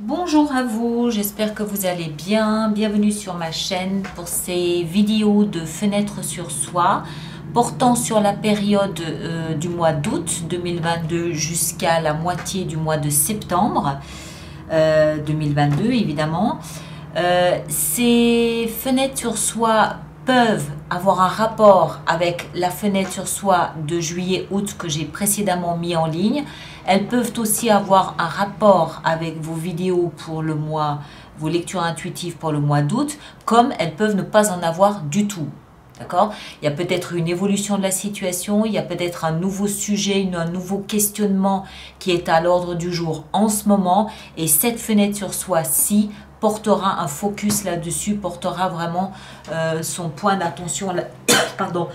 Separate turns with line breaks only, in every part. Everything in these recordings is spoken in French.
Bonjour à vous, j'espère que vous allez bien. Bienvenue sur ma chaîne pour ces vidéos de fenêtre sur soi portant sur la période du mois d'août 2022 jusqu'à la moitié du mois de septembre 2022 évidemment. Ces fenêtres sur soi peuvent avoir un rapport avec la fenêtre sur soi de juillet-août que j'ai précédemment mis en ligne. Elles peuvent aussi avoir un rapport avec vos vidéos pour le mois, vos lectures intuitives pour le mois d'août, comme elles peuvent ne pas en avoir du tout. D'accord? Il y a peut-être une évolution de la situation, il y a peut-être un nouveau sujet, un nouveau questionnement qui est à l'ordre du jour en ce moment. Et cette fenêtre sur soi-ci portera un focus là-dessus, portera vraiment son point d'attention. Pardon.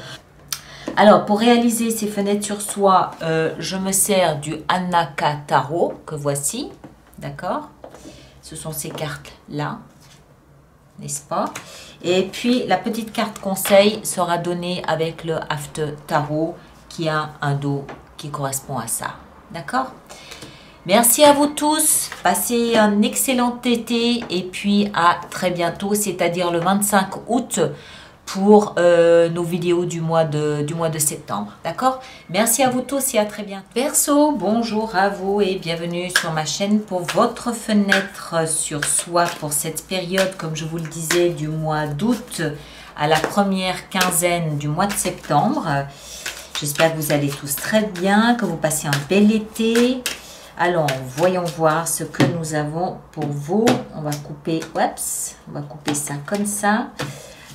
Alors, pour réaliser ces fenêtres sur soi, je me sers du Anaka Tarot, que voici. D'accord? Ce sont ces cartes-là, n'est-ce pas? Et puis, la petite carte conseil sera donnée avec le After Tarot, qui a un dos qui correspond à ça. D'accord? Merci à vous tous, passez un excellent été et puis à très bientôt, c'est-à-dire le 25 août pour nos vidéos du mois de septembre. D'accord? Merci à vous tous et à très bientôt. Verseau, bonjour à vous et bienvenue sur ma chaîne pour votre fenêtre sur soi pour cette période, comme je vous le disais, du mois d'août à la première quinzaine du mois de septembre. J'espère que vous allez tous très bien, que vous passez un bel été. Alors, voyons voir ce que nous avons pour vous. On va couper, on va couper ça comme ça.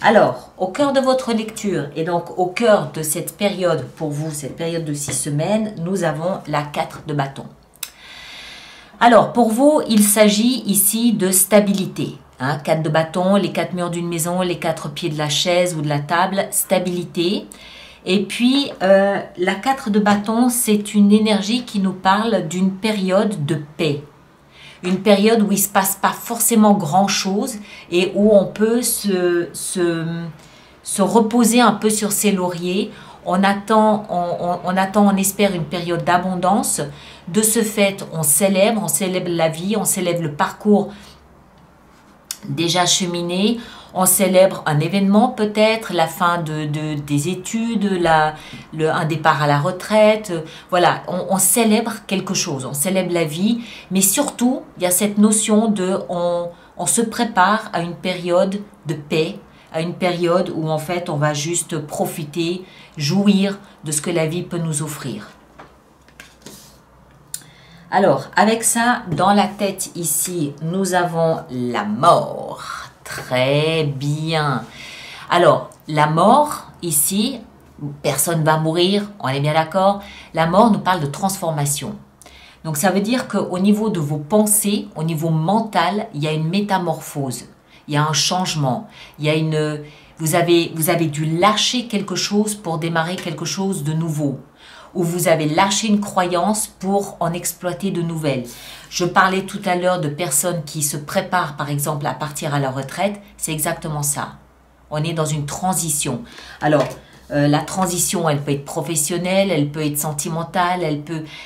Alors, au cœur de votre lecture et donc au cœur de cette période, pour vous, cette période de 6 semaines, nous avons la 4 de bâton. Alors, pour vous, il s'agit ici de stabilité. 4 de bâton, les 4 murs d'une maison, les 4 pieds de la chaise ou de la table, stabilité. Et puis, la 4 de bâton, c'est une énergie qui nous parle d'une période de paix. Une période où il ne se passe pas forcément grand-chose et où on peut se reposer un peu sur ses lauriers. On attend, on espère une période d'abondance. De ce fait, on célèbre la vie, on célèbre le parcours déjà cheminé. On célèbre un événement peut-être, la fin des études, un départ à la retraite. Voilà, on célèbre quelque chose, on célèbre la vie. Mais surtout, il y a cette notion de on se prépare à une période de paix, à une période où en fait on va juste profiter, jouir de ce que la vie peut nous offrir. Alors, avec ça, dans la tête ici, nous avons la mort. Très bien. Alors, la mort, ici, personne ne va mourir, on est bien d'accord. La mort nous parle de transformation. Donc, ça veut dire qu'au niveau de vos pensées, au niveau mental, il y a une métamorphose. Il y a un changement. Il y a vous avez dû lâcher quelque chose pour démarrer quelque chose de nouveau. Ou vous avez lâché une croyance pour en exploiter de nouvelles. Je parlais tout à l'heure de personnes qui se préparent par exemple à partir à la retraite, c'est exactement ça. On est dans une transition. Alors, la transition, elle peut être professionnelle, elle peut être sentimentale,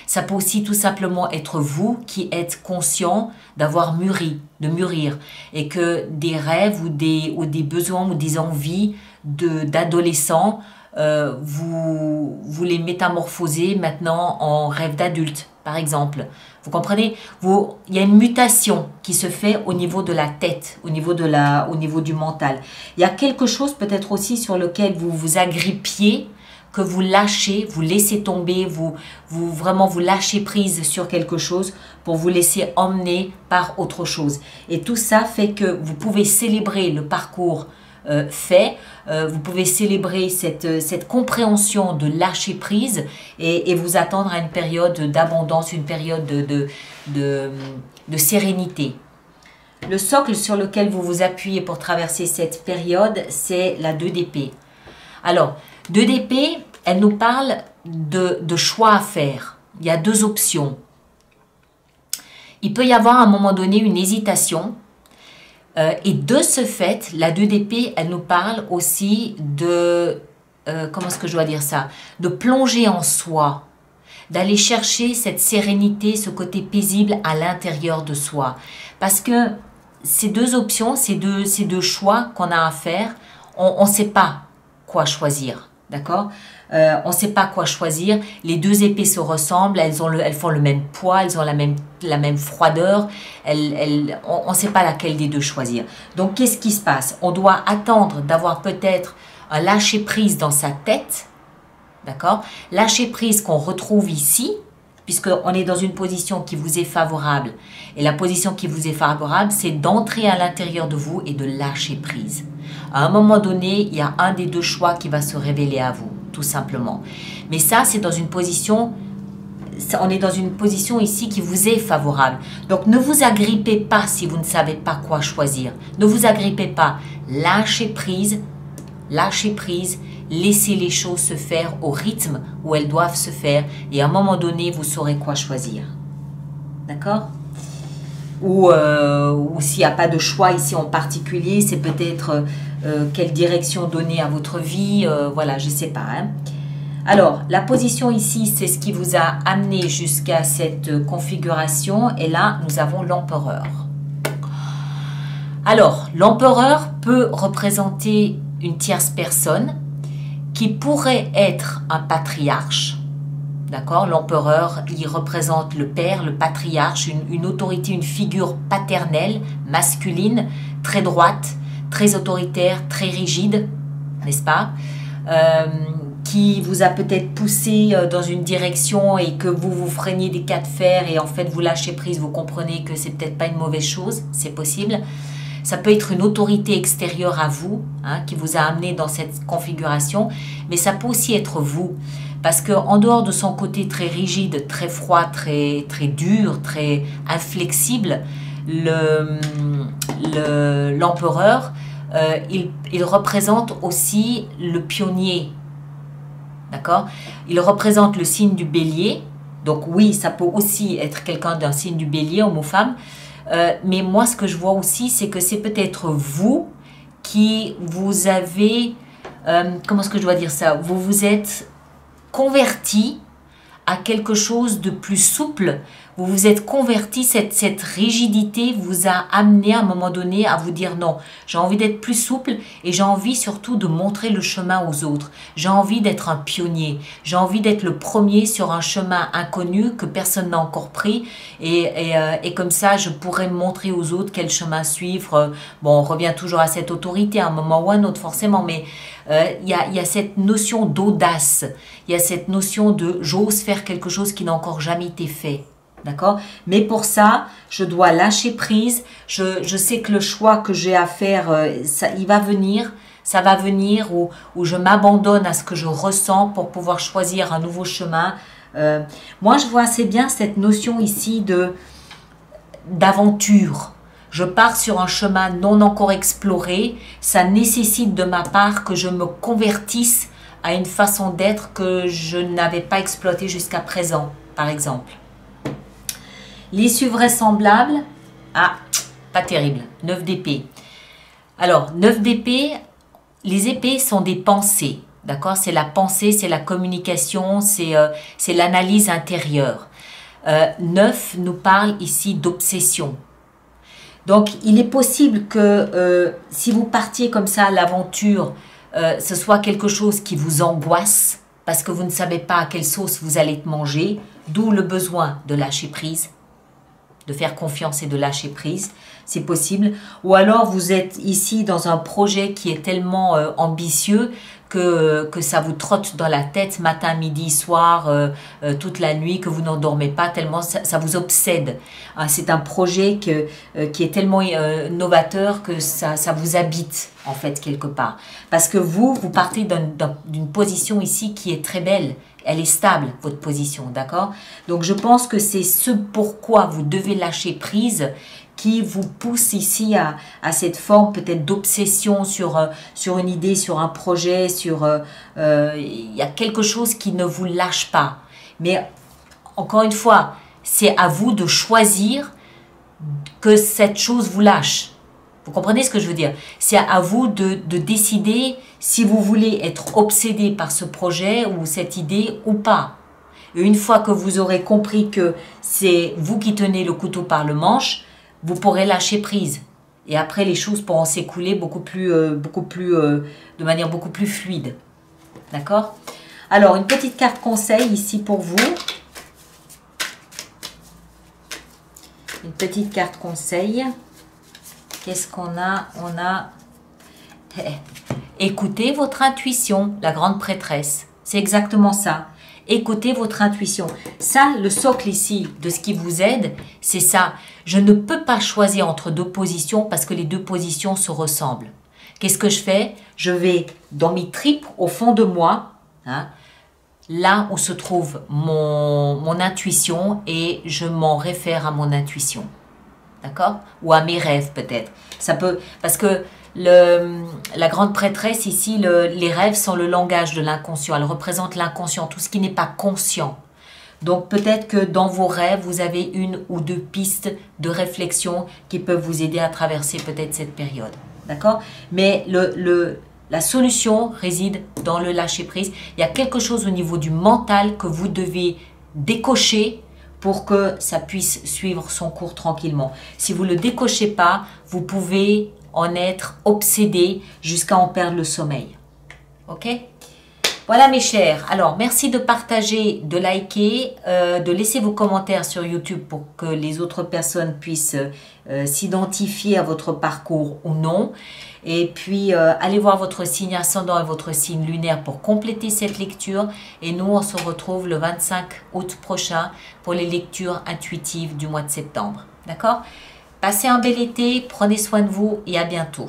ça peut aussi tout simplement être vous qui êtes conscient d'avoir mûri, de mûrir. Et que des rêves ou des besoins ou des envies d'adolescents, vous les métamorphosez maintenant en rêve d'adulte, par exemple. Vous comprenez? Il y a une mutation qui se fait au niveau de la tête, au niveau du mental. Il y a quelque chose peut-être aussi sur lequel vous vous agrippiez, que vous lâchez, vous laissez tomber, vraiment vous lâchez prise sur quelque chose pour vous laisser emmener par autre chose. Et tout ça fait que vous pouvez célébrer le parcours fait. Vous pouvez célébrer cette compréhension de lâcher prise et vous attendre à une période d'abondance, une période de sérénité. Le socle sur lequel vous vous appuyez pour traverser cette période, c'est la 2 d'épée. Alors, 2 d'épée, elle nous parle de choix à faire. Il y a 2 options. Il peut y avoir à un moment donné une hésitation. Et de ce fait, la 2 d'épée, elle nous parle aussi de, comment est-ce que je dois dire ça? De plonger en soi, d'aller chercher cette sérénité, ce côté paisible à l'intérieur de soi. Parce que ces deux options, ces deux choix qu'on a à faire, on ne sait pas quoi choisir, d'accord? On ne sait pas quoi choisir. Les deux épées se ressemblent, elles font le même poids, elles ont la même froideur. On ne sait pas laquelle des deux choisir. Donc, qu'est-ce qui se passe? On doit attendre d'avoir peut-être un lâcher-prise dans sa tête, d'accord? Lâcher-prise qu'on retrouve ici, puisqu'on est dans une position qui vous est favorable. Et la position qui vous est favorable, c'est d'entrer à l'intérieur de vous et de lâcher prise. À un moment donné, il y a un des deux choix qui va se révéler à vous, tout simplement. Mais ça, c'est dans une position, on est dans une position ici qui vous est favorable. Donc, ne vous agrippez pas si vous ne savez pas quoi choisir. Ne vous agrippez pas. Lâchez prise, laissez les choses se faire au rythme où elles doivent se faire et à un moment donné, vous saurez quoi choisir. D'accord? Ou s'il n'y a pas de choix ici en particulier, c'est peut-être quelle direction donner à votre vie, voilà, je ne sais pas. Hein. Alors, la position ici, c'est ce qui vous a amené jusqu'à cette configuration et là, nous avons l'empereur. Alors, l'empereur peut représenter une tierce personne qui pourrait être un patriarche, d'accord? L'empereur, il représente le père, le patriarche, une autorité, une figure paternelle, masculine, très droite, très autoritaire, très rigide, n'est-ce pas? Qui vous a peut-être poussé dans une direction et que vous freiniez des cas de fer et en fait vous lâchez prise, vous comprenez que c'est peut-être pas une mauvaise chose, c'est possible. Ça peut être une autorité extérieure à vous, hein, qui vous a amené dans cette configuration, mais ça peut aussi être vous. Parce qu'en dehors de son côté très rigide, très froid, très dur, très inflexible, l'empereur, il représente aussi le pionnier. D'accord? Il représente le signe du bélier. Donc oui, ça peut aussi être quelqu'un d'un signe du bélier, homme ou femme. Mais moi, ce que je vois aussi, c'est que c'est peut-être vous qui vous avez, comment est-ce que je dois dire ça? Vous vous êtes converti à quelque chose de plus souple. Vous vous êtes converti, cette rigidité vous a amené à un moment donné à vous dire non, j'ai envie d'être plus souple et j'ai envie surtout de montrer le chemin aux autres. J'ai envie d'être un pionnier, j'ai envie d'être le premier sur un chemin inconnu que personne n'a encore pris et comme ça je pourrais montrer aux autres quel chemin suivre. Bon, on revient toujours à cette autorité à un moment ou à un autre forcément, mais il y a cette notion d'audace, il y a cette notion de j'ose faire quelque chose qui n'a encore jamais été fait. D'accord? Mais pour ça, je dois lâcher prise. Je sais que le choix que j'ai à faire, ça va venir où je m'abandonne à ce que je ressens pour pouvoir choisir un nouveau chemin. Moi, je vois assez bien cette notion ici d'aventure. Je pars sur un chemin non encore exploré. Ça nécessite de ma part que je me convertisse à une façon d'être que je n'avais pas exploitée jusqu'à présent, par exemple. L'issue vraisemblable, pas terrible, 9 d'épée. Alors, 9 d'épée, les épées sont des pensées, d'accord? C'est la pensée, c'est la communication, c'est l'analyse intérieure. 9 nous parle ici d'obsession. Donc, il est possible que si vous partiez comme ça à l'aventure, ce soit quelque chose qui vous angoisse parce que vous ne savez pas à quelle sauce vous allez manger, d'où le besoin de lâcher prise, de faire confiance et de lâcher prise, c'est possible. Ou alors vous êtes ici dans un projet qui est tellement ambitieux que ça vous trotte dans la tête matin, midi, soir, toute la nuit, que vous n'endormez pas tellement ça vous obsède. C'est un projet qui est tellement novateur que ça vous habite en fait quelque part. Parce que vous partez d'une position ici qui est très belle. Elle est stable, votre position, d'accord? Donc, je pense que c'est ce pourquoi vous devez lâcher prise qui vous pousse ici à cette forme peut-être d'obsession sur une idée, sur un projet, il y a quelque chose qui ne vous lâche pas. Mais, encore une fois, c'est à vous de choisir que cette chose vous lâche. Vous comprenez ce que je veux dire? C'est à vous de décider si vous voulez être obsédé par ce projet ou cette idée ou pas. Et une fois que vous aurez compris que c'est vous qui tenez le couteau par le manche, vous pourrez lâcher prise. Et après, les choses pourront s'écouler de manière beaucoup plus fluide. D'accord? Alors, une petite carte conseil ici pour vous. Une petite carte conseil. Qu'est-ce qu'on a? On a... Écoutez votre intuition, la grande prêtresse. C'est exactement ça. Écoutez votre intuition. Ça, le socle ici de ce qui vous aide, c'est ça. Je ne peux pas choisir entre deux positions parce que les deux positions se ressemblent. Qu'est-ce que je fais? Je vais dans mes tripes, au fond de moi, hein, là où se trouve mon intuition, et je m'en réfère à mon intuition. D'accord? Ou à mes rêves peut-être. Ça peut, parce que la grande prêtresse ici, les rêves sont le langage de l'inconscient. Elle représente l'inconscient, tout ce qui n'est pas conscient. Donc peut-être que dans vos rêves, vous avez une ou deux pistes de réflexion qui peuvent vous aider à traverser peut-être cette période. D'accord? Mais la solution réside dans le lâcher-prise. Il y a quelque chose au niveau du mental que vous devez décocher pour que ça puisse suivre son cours tranquillement. Si vous ne le décochez pas, vous pouvez en être obsédé jusqu'à en perdre le sommeil. Ok? Voilà mes chers. Alors, merci de partager, de liker, de laisser vos commentaires sur YouTube pour que les autres personnes puissent s'identifier à votre parcours ou non. Et puis, allez voir votre signe ascendant et votre signe lunaire pour compléter cette lecture. Et nous, on se retrouve le 25 août prochain pour les lectures intuitives du mois de septembre. D'accord? Passez un bel été, prenez soin de vous et à bientôt.